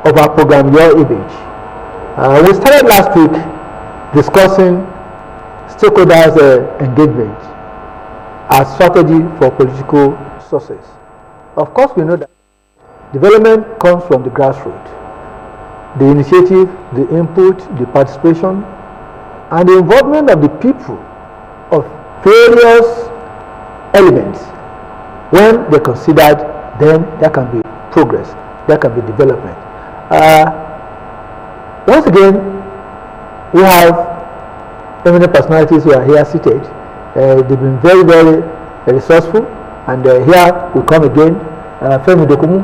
of our program, Your Image. We started last week discussing stakeholders' engagement as strategy for political success. Of course, we know that development comes from the grassroots. The initiative, the input, the participation, and the involvement of the people of various elements. When they're considered, then there can be progress, there can be development. Once again, we have eminent personalities who are here seated. They've been very, very resourceful, and here we come again. FEMI DOKUNMU,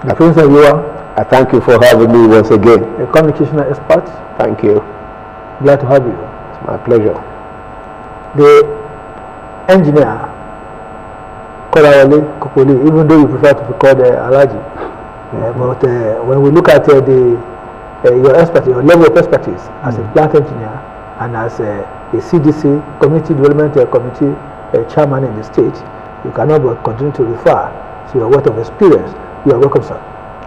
the Prince of Yoa. I thank you for having me once again. A communication expert. Thank you. Glad to have you. It's my pleasure. The engineer, KOLAWOLE, IKUPOLIYI, even though you prefer to be called ALHAJI. But when we look at your expertise, your level of expertise as a plant engineer and as a CDC, Community Development Committee chairman in the state, you cannot but continue to refer to your wealth of experience. You are welcome, sir.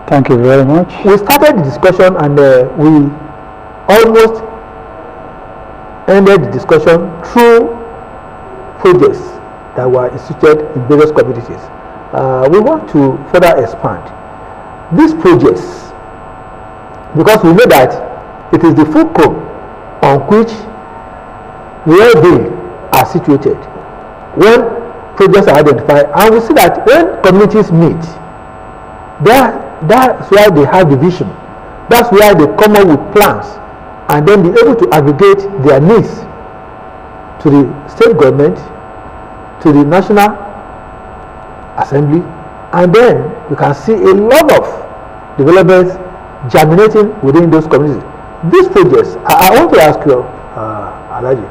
Thank you very much. We started the discussion and we almost ended the discussion through projects that were instituted in various communities. We want to further expand these projects because we know that it is the fulcrum on which well-being are situated. When projects are identified, and we see that when communities meet, that's where they have the vision. That's where they come up with plans and then be able to aggregate their needs to the state government, to the National Assembly, and then you can see a lot of developments germinating within those communities. These projects, I want to ask you, ALHAJI,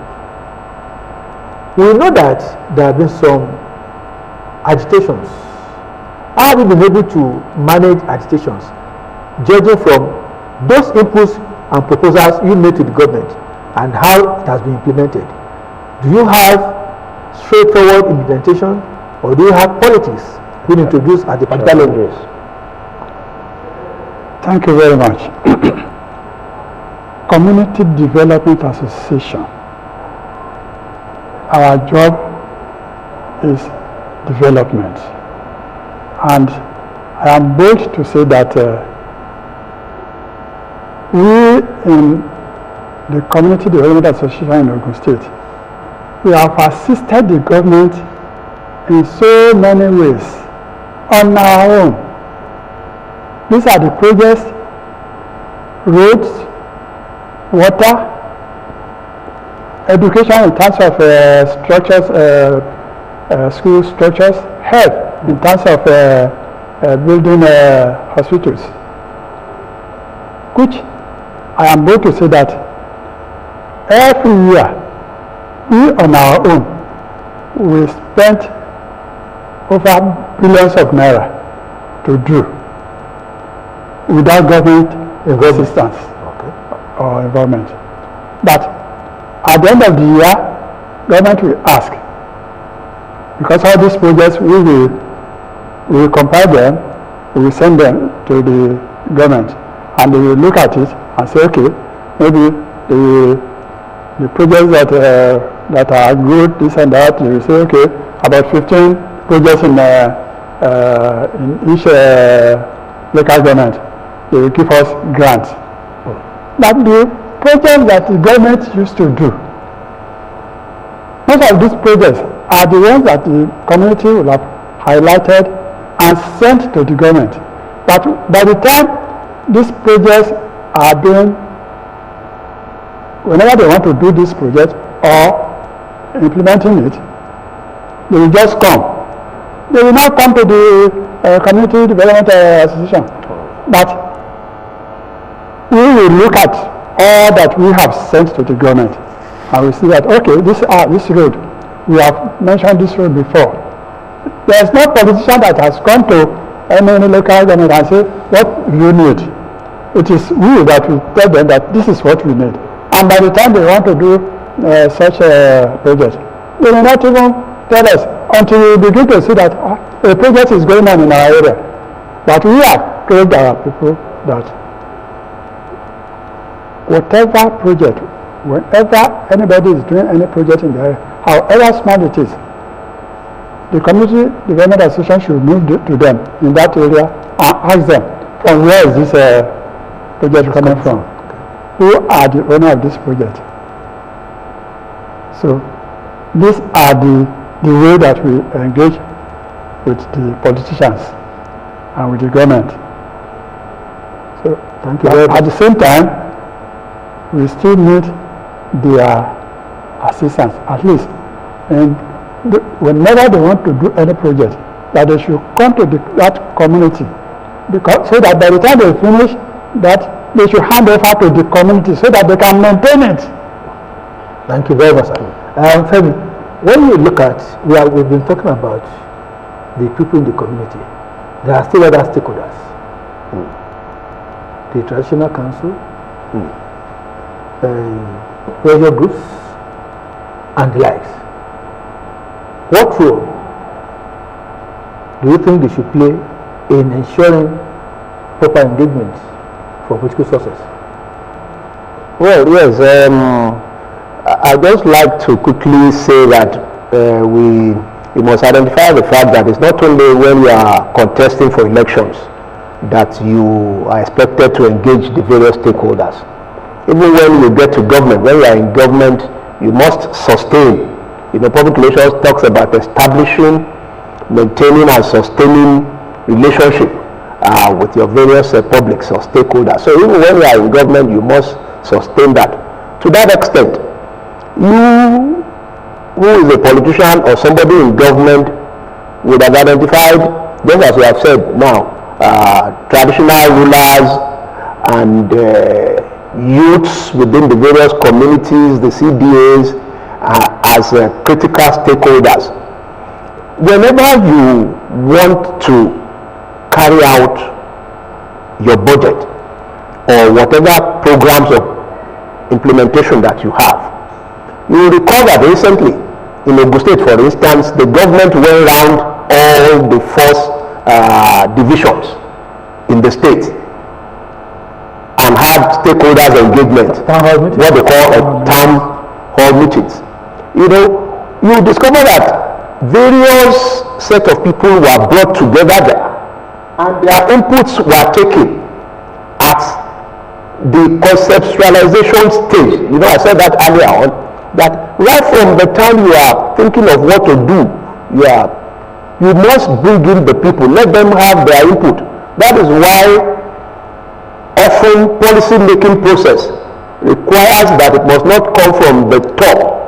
we know that there have been some agitations. How have you been able to manage agitations, judging from those inputs and proposals you made to the government and how it has been implemented? Do you have straightforward implementation, or do you have politics being introduced at the particular level? Thank you very much. Community Development Association. Our job is development. And I am bold to say that we in the Community Development Association in Ogun State, we have assisted the government in so many ways on our own. These are the projects: roads, water, education in terms of structures, school structures, health in terms of building hospitals, which I am bold to say that every year we on our own we spent over billions of naira to do without government assistance or involvement. But at the end of the year, government will ask, because all these projects we will compile them, we will send them to the government, and they will look at it and say, okay, maybe the projects that are good, this and that, they will say, okay, about 15 projects in each local government, they will give us grants. But the projects that the government used to do, most of these projects are the ones that the community will have highlighted and sent to the government. But by the time these projects are being, whenever they want to do this project or implementing it, they will just come. They will not come to the Community Development Association. But we will look at all that we have sent to the government, and we see that, okay, this road, we have mentioned this road before. There is no politician that has come to any local government and say, what do you need? It is we that will tell them that this is what we need. And by the time they want to do such a project, they will not even tell us until we begin to see that a project is going on in our area. But we have told our people that whatever project, whenever anybody is doing any project in the area, however small it is, the community development association should move to them in that area and ask them, from where is this project coming from? Who are the owner of this project? So these are the way that we engage with the politicians and with the government. So thank you very much. At the same time, we still need their assistance, at least. And whenever they want to do any project, that they should come to that community, because so that by the time they finish that, they should hand over to the community so that they can maintain it. Thank you very much, sir. Femi, when you look at, we've been talking about the people in the community. There are still other stakeholders. The traditional council, pressure groups, and the likes. What role do you think they should play in ensuring proper engagement for political success? Well, yes, I'd just like to quickly say that we must identify the fact that it's not only when you are contesting for elections that you are expected to engage the various stakeholders. Even when you get to government, when you are in government, you must sustain. Public relations talks about establishing, maintaining and sustaining relationship with your various publics or stakeholders. So even when you are in government, you must sustain that. To that extent, you, who is a politician or somebody in government, would have identified, just as we have said now, traditional rulers and youths within the various communities, the CDAs, as critical stakeholders. Whenever you want to carry out your budget or whatever programs of implementation that you have, you will recall that recently in Ogun State, for instance, the government went round all the force divisions in the state and had stakeholders engagement, what they call a town hall meetings. You discover that various set of people were brought together there and their inputs were taken at the conceptualization stage. I said that earlier on, that right from the time you are thinking of what to do, you must bring in the people, let them have their input. That is why often policy making process requires that it must not come from the top,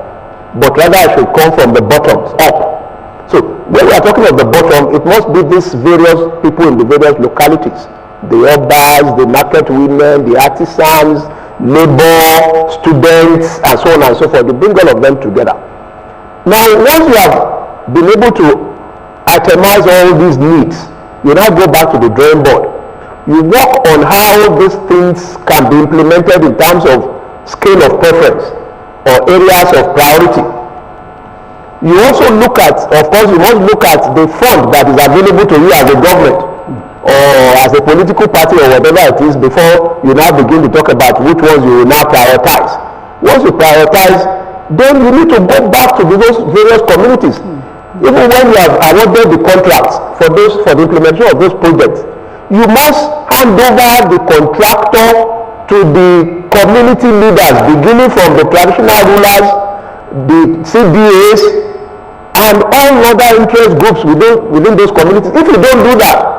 but rather it should come from the bottom up. So when we are talking of the bottom, it must be these various people in the various localities, the urbans, the market women, the artisans, labor, students, and so on and so forth. You bring all of them together. Now, once you have been able to itemize all these needs, you now go back to the drawing board. You work on how these things can be implemented in terms of scale of preference or areas of priority. You also look at, of course, you must look at the fund that is available to you as a government or as a political party or whatever it is, before you now begin to talk about which ones you will now prioritize. Once you prioritize, then you need to go back to those various communities. Even when you have awarded the contracts for the implementation of those projects, you must hand over the contractor to the community leaders, beginning from the traditional rulers, the CDAs, and all other interest groups within those communities. If you don't do that,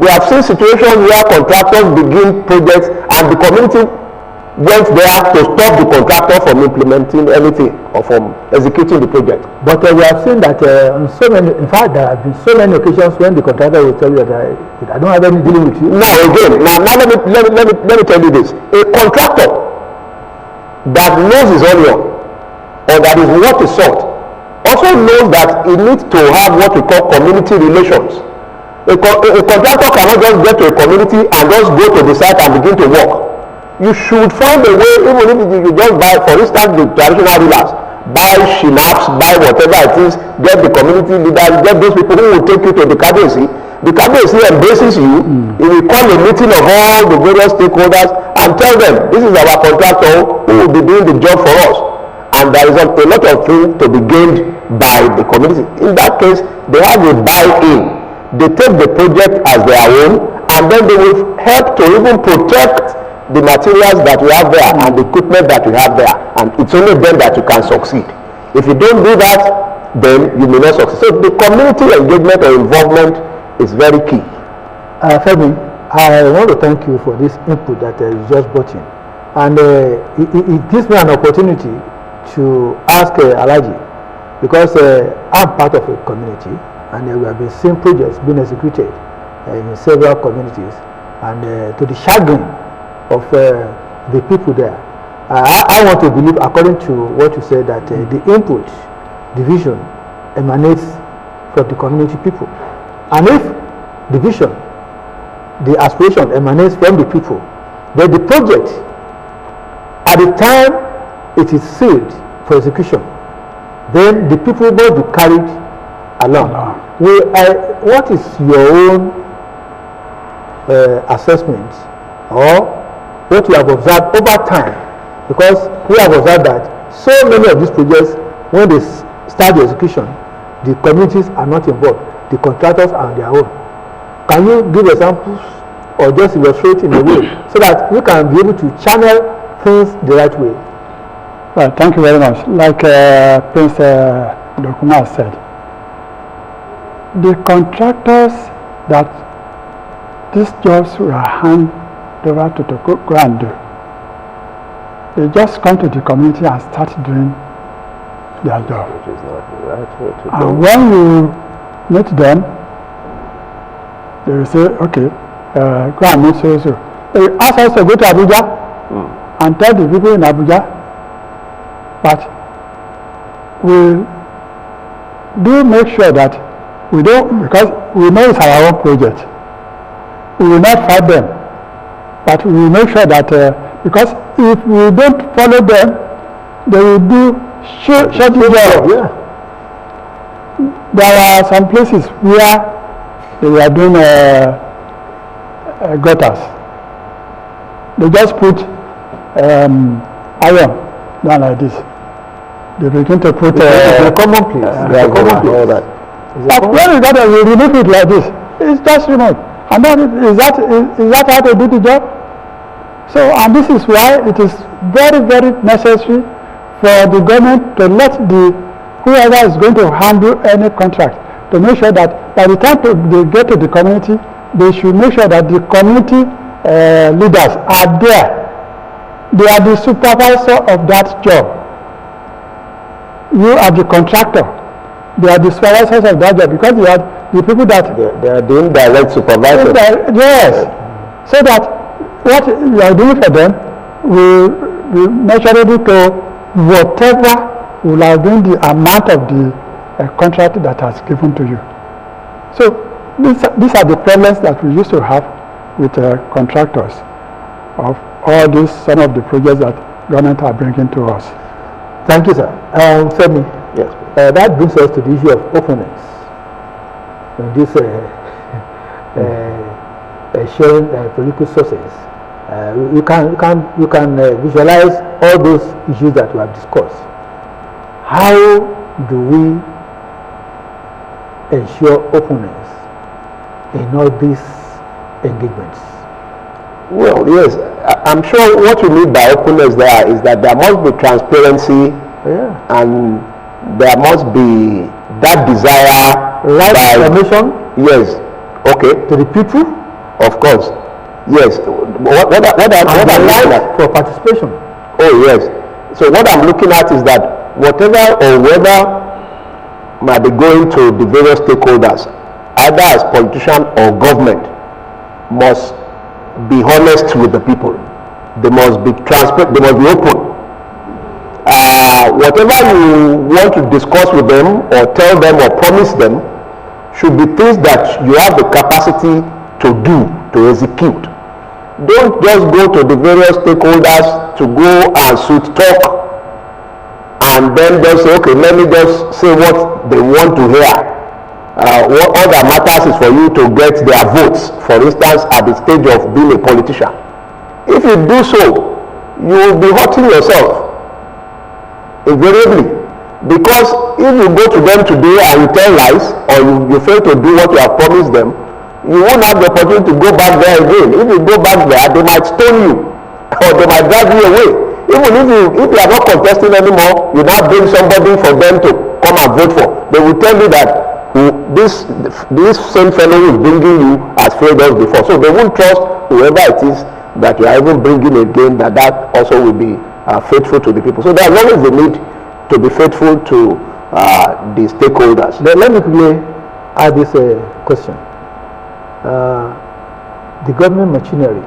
we have seen situations where contractors begin projects and the community went there to stop the contractor from implementing anything or from executing the project. But we have seen that on so many, in fact, there have been so many occasions when the contractor will tell you that I don't have any dealing with you. Now let me tell you this. A contractor that knows his onion or that is worth his salt also knows that he needs to have what we call community relations. A contractor cannot just get to a community and just go to the site and begin to work. You should find a way, even if you just buy, for instance, the traditional rulers, buy shinaps, buy whatever it is, get the community leaders, get those people who will take you to the cadence. the cabinet embraces you. He will call a meeting of all the various stakeholders and tell them, this is our contractor who will be doing the job for us. And there is a lot of things to be gained by the community. In that case, they have a buy-in. They take the project as their own, and then they will help to even protect the materials that we have there and the equipment that we have there. And it's only then that you can succeed. If you don't do that, then you may not succeed. So the community engagement or involvement is very key. Femi, I want to thank you for this input that you just brought in. And it gives me an opportunity to ask ALHAJI, because I'm part of a community, and we have been seeing projects being executed in several communities, and to the chagrin of the people there. I want to believe, according to what you said, that the input division emanates from the community people. And if the vision, the aspiration emanates from the people, then the project, at the time it is sealed for execution, then the people must be carried along. What is your own assessment, or what you have observed over time? Because we have observed that so many of these projects, when they start the execution, the communities are not involved. The contractors are on their own. Can you give examples or just illustrate in a way so that we can be able to channel things the right way? Well, thank you very much. Like Prince DOKUNMU said, the contractors that these jobs were handed over to go and do, they just come to the community and start doing their job. Which is not the right way to do. And when you meet them, they will say, okay, go and meet so. They ask us to go to Abuja and tell the people in Abuja, but we do make sure that we don't, because we know it's our own project, we will not fight them, but we will make sure that because if we don't follow them, they will do short job. Yeah. There are some places where they were doing gutters. They just put iron down like this. They begin to put a common place. But when we got it, we remove it like this. It's just removed. And then is that how they do the job? So, and this is why it is very, very necessary for the government to let whoever is going to handle any contract to make sure that by the time they get to the community, they should make sure that the community leaders are there. They are the supervisor of that job. You are the contractor. They are the supervisors of that job, because they are the people that they are the indirect supervisors. Yes. So that what you are doing for them will be measurable to whatever will have been the amount of the contract that has given to you. So these are the problems that we used to have with contractors of all these, some of the projects that government are bringing to us. Thank you, sir. Femi, yes, that brings us to the issue of openness in this sharing political sources. You can visualize all those issues that we have discussed. How do we ensure openness in all these engagements? Well, yes, I'm sure what we mean by openness there is that there must be transparency, and there must be that desire. Right information? Yes. Okay. To the people? Of course. Yes. What I'm looking at for participation. Oh yes. So what I'm looking at is that whatever or whether might be going to the various stakeholders, either as politician or government, must be honest with the people. They must be transparent. They must be open. Whatever you want to discuss with them or tell them or promise them should be things that you have the capacity to do, to execute. Don't just go to the various stakeholders to go and sweet talk and then just say, okay, let me just say what they want to hear. all that matters is for you to get their votes, for instance, at the stage of being a politician. If you do so, you will be hurting yourself invariably, because if you go to them today and you tell lies, or you fail to do what you have promised them, you won't have the opportunity to go back there again. If you go back there, they might stone you or they might drive you away. Even if you are not contesting anymore, you now bring somebody for them to come and vote for. They will tell you that this same fellow who is bringing you has failed us before. So they won't trust whoever it is that you are even bringing again, that also will be faithful to the people. So there is always the need to be faithful to the stakeholders. Let me quickly add this question. The government machinery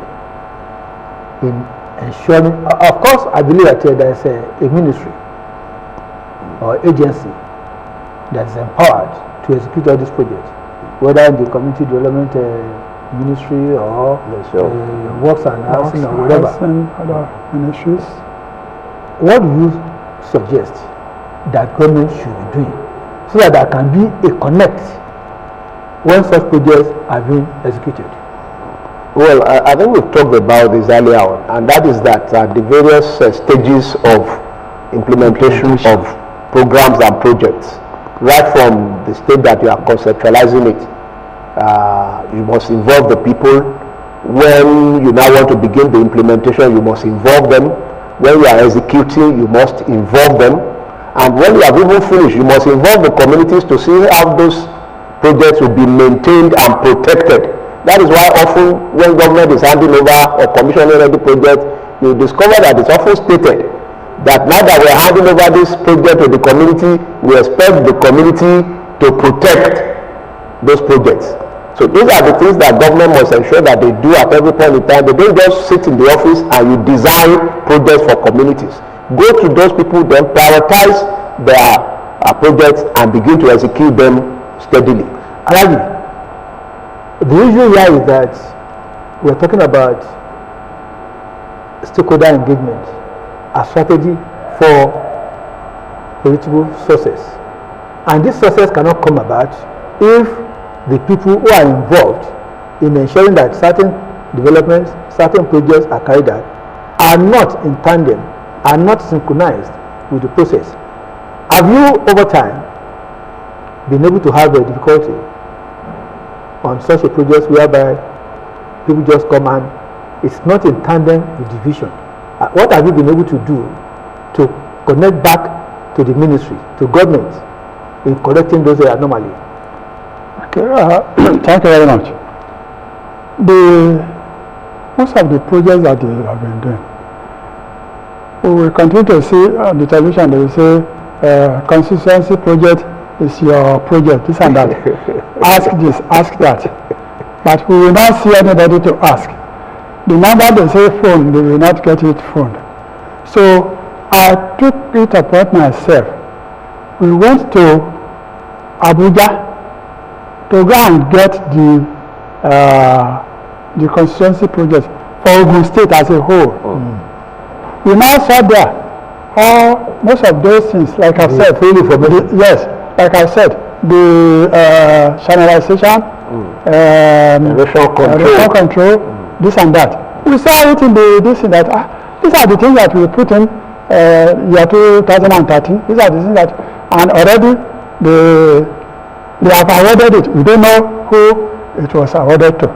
in ensuring, of course, I believe that there is a ministry or agency that is empowered to execute all these projects, whether in the community development ministry or works and housing or whatever. Other ministries. What do you suggest that government should be doing so that there can be a connect when such projects are being executed? Well, I think we've talked about this earlier on, and that is that the various stages of implementation of programs and projects, right from the stage that you are conceptualizing it, you must involve the people. When you now want to begin the implementation, you must involve them. When you are executing, you must involve them. And when you have even finished, you must involve the communities to see how those projects will be maintained and protected. That is why often when government is handing over or commissioning any project, you discover that it's often stated that now that we are handing over this project to the community, we expect the community to protect those projects. So these are the things that government must ensure that they do at every point in time. They don't just sit in the office and you design projects for communities. Go to those people, then prioritize their projects and begin to execute them steadily. ALHAJI, the issue here is that we're talking about stakeholder engagement, a strategy for political success. And this success cannot come about if the people who are involved in ensuring that certain developments, certain projects are carried out are not in tandem, are not synchronized with the process. Have you, over time, been able to have a difficulty on such a project whereby people just come and it's not in tandem with the vision? What have you been able to do to connect back to the ministry, to government, in correcting those anomalies? Okay, thank you very much. Most of the projects that they have been doing, we will continue to see on the television, they will say, consistency project is your project, this and that. Ask this, ask that. But we will not see anybody to ask. The number they say phone, they will not get it phoned. So I took it upon myself. We went to Abuja to go and get the constituency project for Ogun State as a whole. We now saw there most of those things, like I've said, yes, like I said, the channelization, erosion control, this and that. We saw it in this and that. These are the things that we put in year 2013. These are the things that, and already they have awarded it. We don't know who it was awarded to.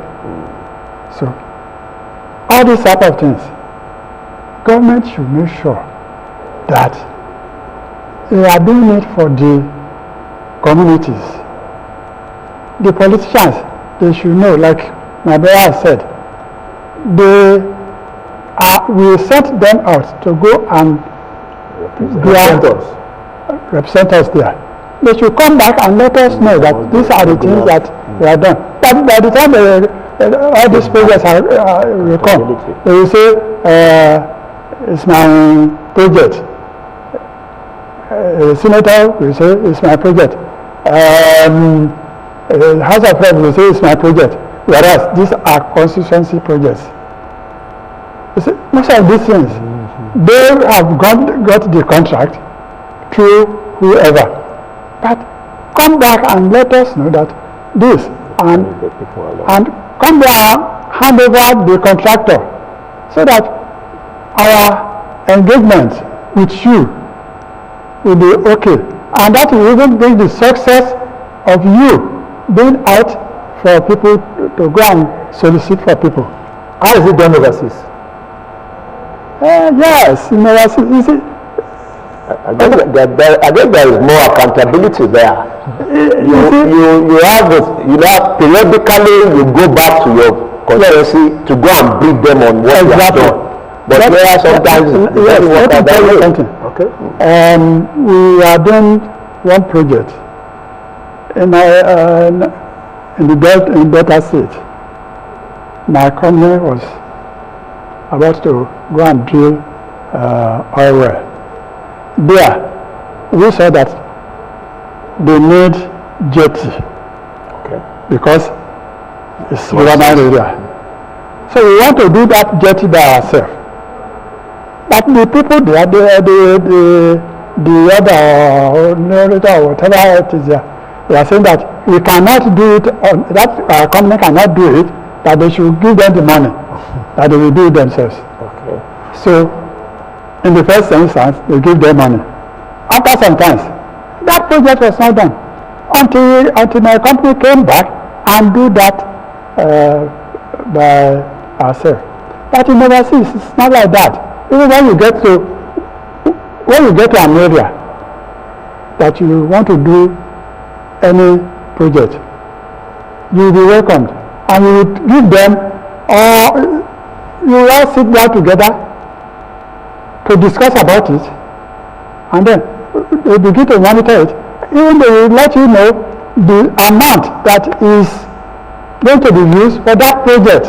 So, all these type of things, government should make sure that they are doing it for the communities. The politicians, they should know, like my brother said, we sent them out to go and represent us there. They should come back and let us know that these are the things that they are done. But by the time all these projects will come, they will say, it's my project. Senator will say, it's my project. House of Reps will say, it's my project. Whereas these are constituency projects. You see, most of these things, they have got the contract through whoever. But come back and let us know that this, and come there and hand over the contractor, so that our engagement with you will be okay, and that will even bring the success of you being out for people to go and solicit for people. How is it done overseas? Yes, in overseas, you see. I guess there is more accountability there. You have periodically you go back to your constituency to go and brief them on what you have done. But there sometimes let me tell you something. Okay. We are doing one project in the Delta State. My company was about to go and drill oil well. There, we saw that they need jetty, because it's riverine area. So we want to do that jetty by ourselves. But the people there, the other narrator or whatever it is there, they are saying that we cannot do it, that our company cannot do it, that they should give them the money, that they will do it themselves. Okay. So, in the first instance, they give them money. After some time, that project was not done until my company came back and do that by ourselves. But in overseas, it's not like that. Even when you get to an area that you want to do any project, you will be welcomed, and you will give them, or you will all sit down together to discuss about it, and then they begin to monitor it. Even they will let you know the amount that is going to be used for that project,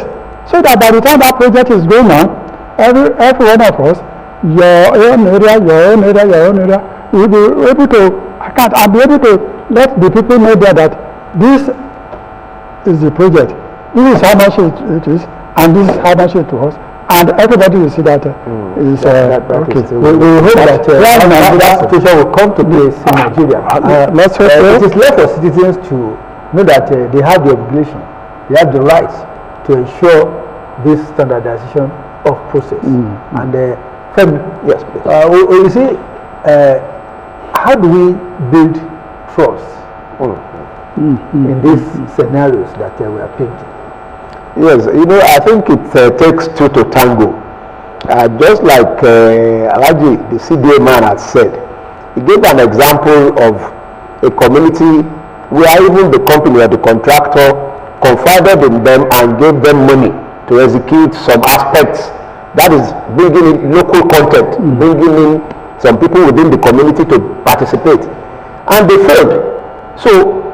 so that by the time that project is going on, every one of us, your own area, will be able to account and be able to let the people know there that this is the project, this is how much it is, and this is how much it was. And everybody will see that is okay. We hope that that situation will come to place in Nigeria. Let's hope it is left for citizens to know that they have the obligation, they have the right to ensure this standardization of process. And Femi, yes, please. You see, how do we build trust in these scenarios that we are painting? Yes, I think it takes two to tango. Just like ALHAJI, the CDA man, had said, he gave an example of a community where even the company or the contractor confided in them and gave them money to execute some aspects. That is bringing in local content, bringing in some people within the community to participate. And they failed. So,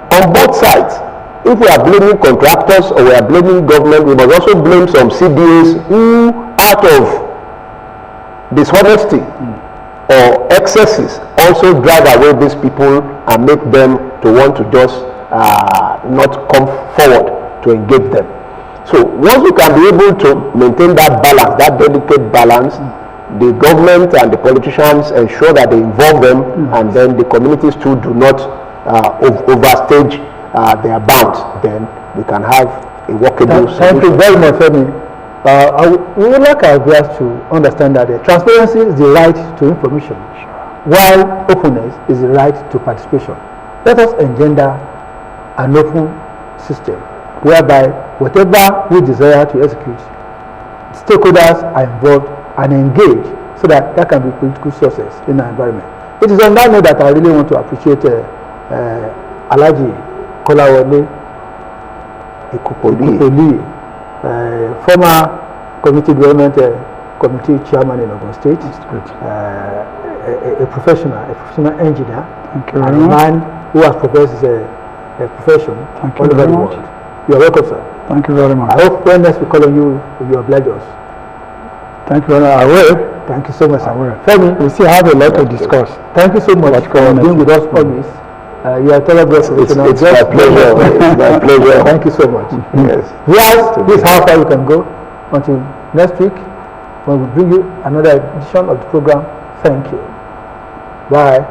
on both sides, if we are blaming contractors or we are blaming government, we must also blame some CDAs who, out of dishonesty or excesses, also drive away these people and make them to want to just not come forward to engage them. So once we can be able to maintain that balance, that delicate balance, the government and the politicians ensure that they involve them, and then the communities too do not overstage their bounds, then we can have a workable solution. Thank you very much, Femi. We would like our viewers to understand that transparency is the right to information, while openness is the right to participation. Let us engender an open system whereby whatever we desire to execute, stakeholders are involved and engaged, so that there can be political success in our environment. It is on that note that I really want to appreciate ALHAJI KOLAWOLE IKUPOLIYI, former Community Development Committee Chairman in Ogun State, a professional engineer, and a man who has professed a profession all over the world. You are welcome, sir. Thank you very much. I hope when next we call on you, you will oblige us. Thank you very much. I will. Thank you so much, sir. I will. Femi, we still have a lot to discuss. Thank you so much for being with us on this. You are terrible. It's my pleasure. It's my pleasure. Thank you so much. Yes. Yes, this is how far you can go. Until next week, when we bring you another edition of the program. Thank you. Bye.